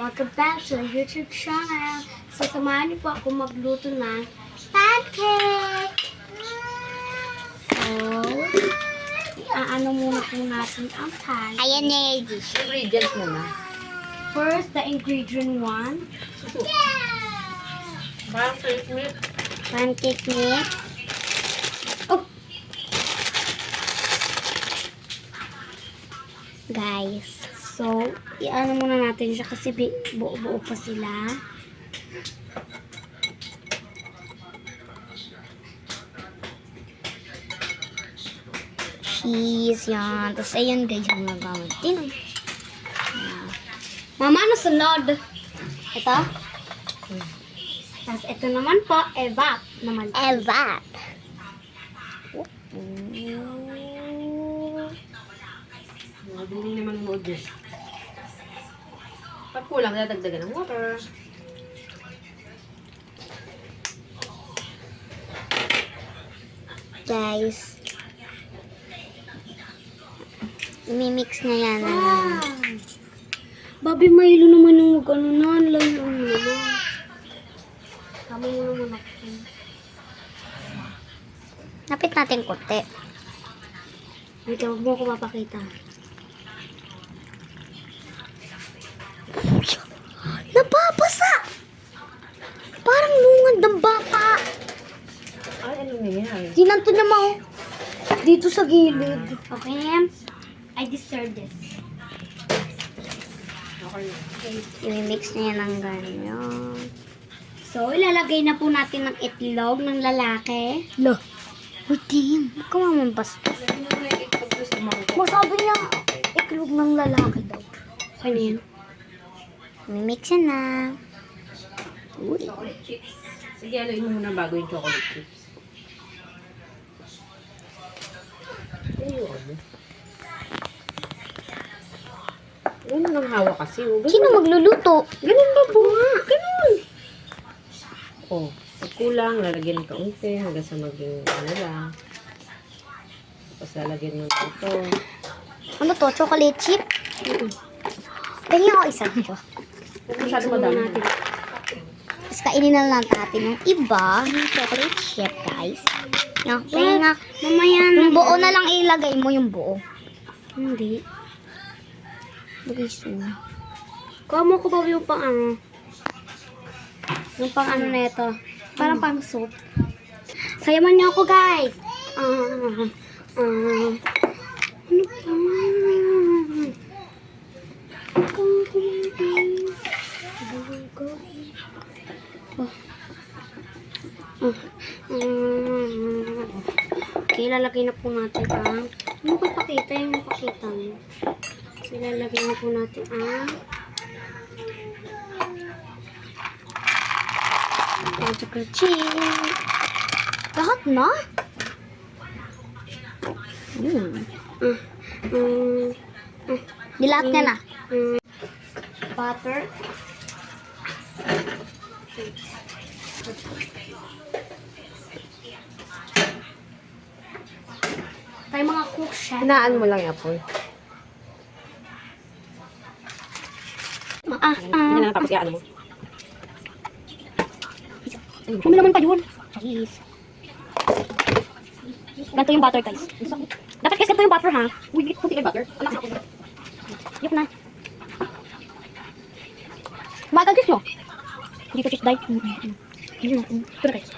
Welcome back to our YouTube channel. So, samahan niyo po ako magluto ng pancake. So, iaano muna po natin ang pan. Ayan na yung Ingredients muna. First, the ingredient 1. Parang fake meat. pancake mix. Oh! Guys. So, iaano muna natin siya kasi buo-buo pa sila. Cheese yan. Tapos ayan guys yung nagamit. Tingnan. Mama, ano sunod? Ito? Tapos ito naman po, evap naman. Evap. Mabiling naman mo dyan. Pag kulang, dadagdagan ng water. Guys. Imimix na yan. Babi, Milo naman yung ano na, layo naman. Kami mo naman ako. Napit natin konti. Wait, huwag mo ako mapakita. Napapasa! Parang lungad ng bata. Ay, ano na yan? Hinanto na mo. Dito sa gilid. Okay na yan? I deserve this. Okay na. Imimix na yan ng ganyan. So, ilalagay na po natin ng itlog ng lalaki. Lo. Uy, tingin. Huwag ka mamambasta. Lagyan mo na yung itlog doon sa mangkok. Masabi niya, iklog ng lalaki daw. Okay na yan. Imimix yan na. Uy. Chocolate chips. Sige, haluin mo muna bago yung chocolate chips. Ayun. Ano nang hawak kasi? Oh, Sino magluluto? ganun ba po nga? Ganun. Oh, pag kulang, lalagyan ng kaunti hanggang sa maging ano lang. Tapos lalagyan mo na ito. Ano to? Chocolate chip? Tingin ako isa nito. Huwag masyado madami. Tapos kainin na lang natin yung iba. Yung chocolate chip, guys. Yung kaya Mamaya na. yung buo na lang ilagay mo yung buo. Hindi. Guys, Kuha mo ko ba yung pang ano? Yung pang ano na ito. Parang pang soup. Sayaman niyo ako, guys. Ano pa? Okay, lalagay na po natin ang... Ano ba pakita? Yung pakita mo. So, lalagay na po natin ang... chocolate chip. lahat na? Dilahat na na. Butter. Tayo mga cook chef. Hinaan mo lang yung apoy. Hindi na tapos i-ano mo. Kami naman pa yun. Jeez. Ganito yung butter, guys. Dapat kasi ito yung butter, ha? Uy, kunti may butter. Alam ko. Yuk na. Bagal cheese, no? Hindi ko cheese, dahil. Hindi na. Ito na, guys.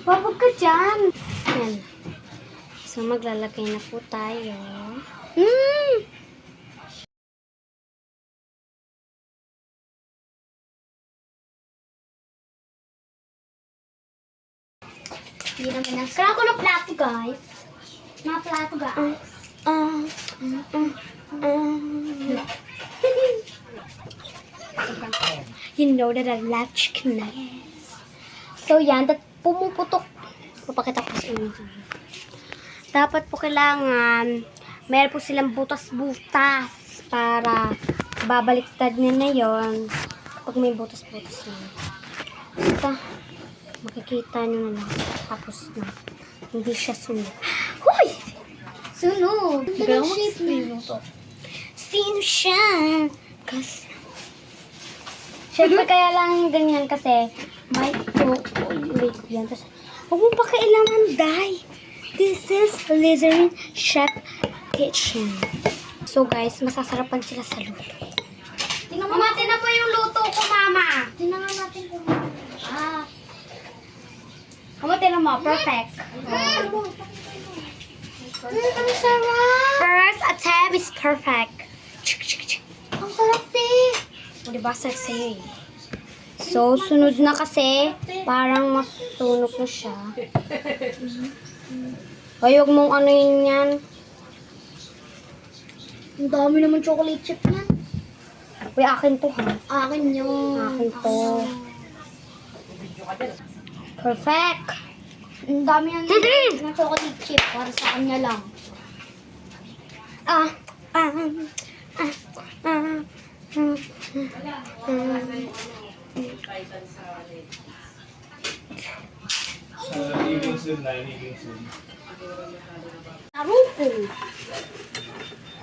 Babag ka dyan. Yan. So, maglalagay na po tayo. Hindi naman na. Kaya ko na plato, guys. Mga plato, guys. You know that I love chicken nuggets. So, yan. Pumuputok. Papakita ko sa inyo. dapat po kailangan meron po silang butas-butas para babaliktad niya na yon kapag may butas-butas na. Basta, makikita nyo na lang. Tapos na. Hindi siya sunog. Huy! Sunog. Ganun Ang shape niya. Sino siya? Kasi, syempre kaya lang ganyan kasi may wait yan. Tapos, huwag mo pa kailangan dye. This is Lizard Chef Kitchen. So guys, masasarapan sila sa luto. Mama, tinan mo yung luto ko, Mama. Tingnan natin kung Mama, tinan mo. Perfect. ang sarap. First attempt is perfect. Ang sarap, te. O, diba, sa'yo eh. So, sunod na kasi, parang masunog na siya. Huwag mong ano yun yan. Ang dami naman chocolate chip niyan. Uy, akin to ha. Akin yun. Akin to. Perfect. Ang dami yan ng chocolate chip para sa kanya lang. Naruko.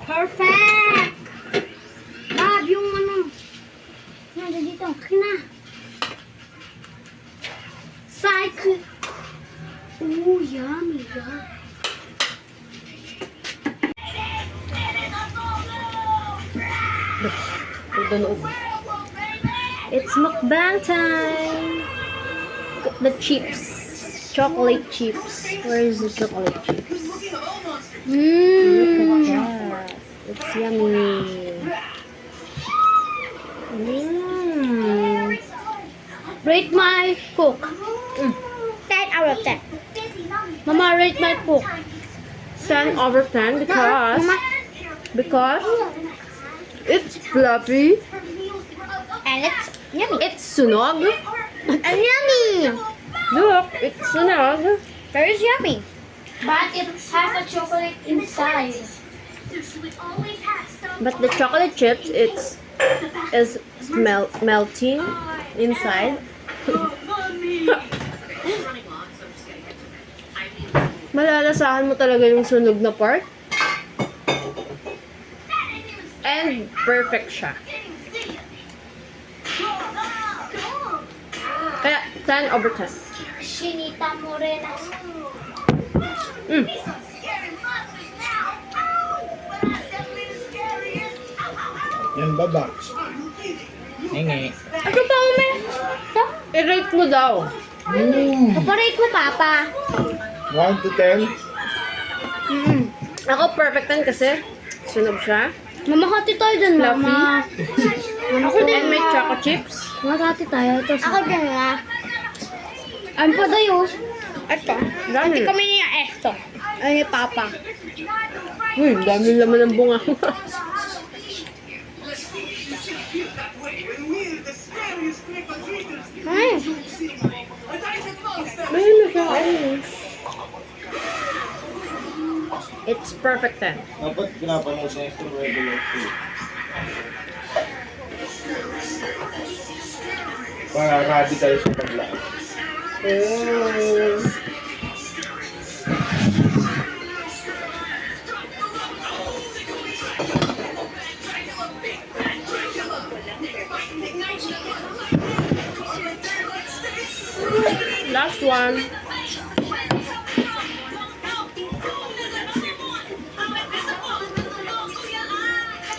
Perfect. Lab, yung ano. Nandito dito. Kina. Cycle. Ooh, yummy, yummy. It's mukbang time. The chips. Chocolate chips. Where is the chocolate chips? Look at that. It's yummy. Rate my cook. 10 out of 10. Mama, rate my cook. 10 over 10 because it's fluffy. And it's yummy. It's sunog. And yummy. Look, it's sunog. Very yummy. But it has a chocolate inside. But the chocolate chips, is melting inside. Malalasahan mo talaga yung sunog na part. And perfect siya. Kaya 10 over 10. Shinita mo rin. Yan baba. Hingi. Ano pa umin? I-rate mo daw. Kaparate mo, Papa. 1 to 10. Ako perfect 10 kasi sunog siya. Mamahati tayo dun, Mama. Ako din. And may choco chips. Mamahati tayo. Ito ako din, nga. Ano pa tayo? Ito. Dami. Kami niya esto. Ano ni Papa? Uy, dami laman ng bunga. Ay. Ayun na siya. It's perfect 10. Dapat pinapanood sa extra regular food. Para ready tayo sa paglaan. Last one.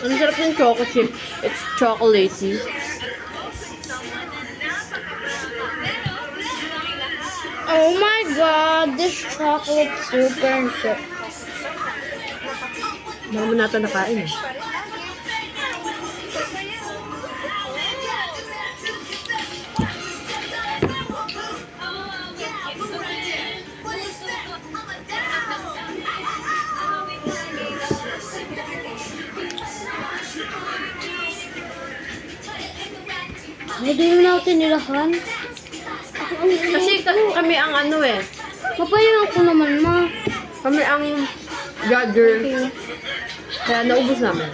Ang sarap ng choco chip. It's chocolatey. Oh my God, this chocolate super good. Baka mo natin nakain eh. Hindi mo natin nilahan. Kasi kami ang ano eh. Mapayaw ko naman, Ma. Kami ang judger. Kaya naubos namin.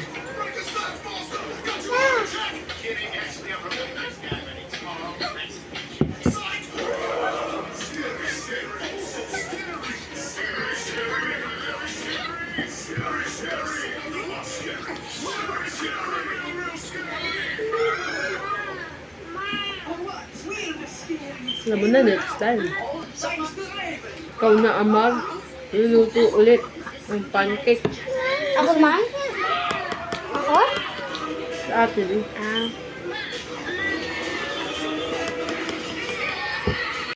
Alam mo na, next time. Ikaw na, Amar. Luluto ulit ng pancake Ako man? Ako? sa atin. Ah.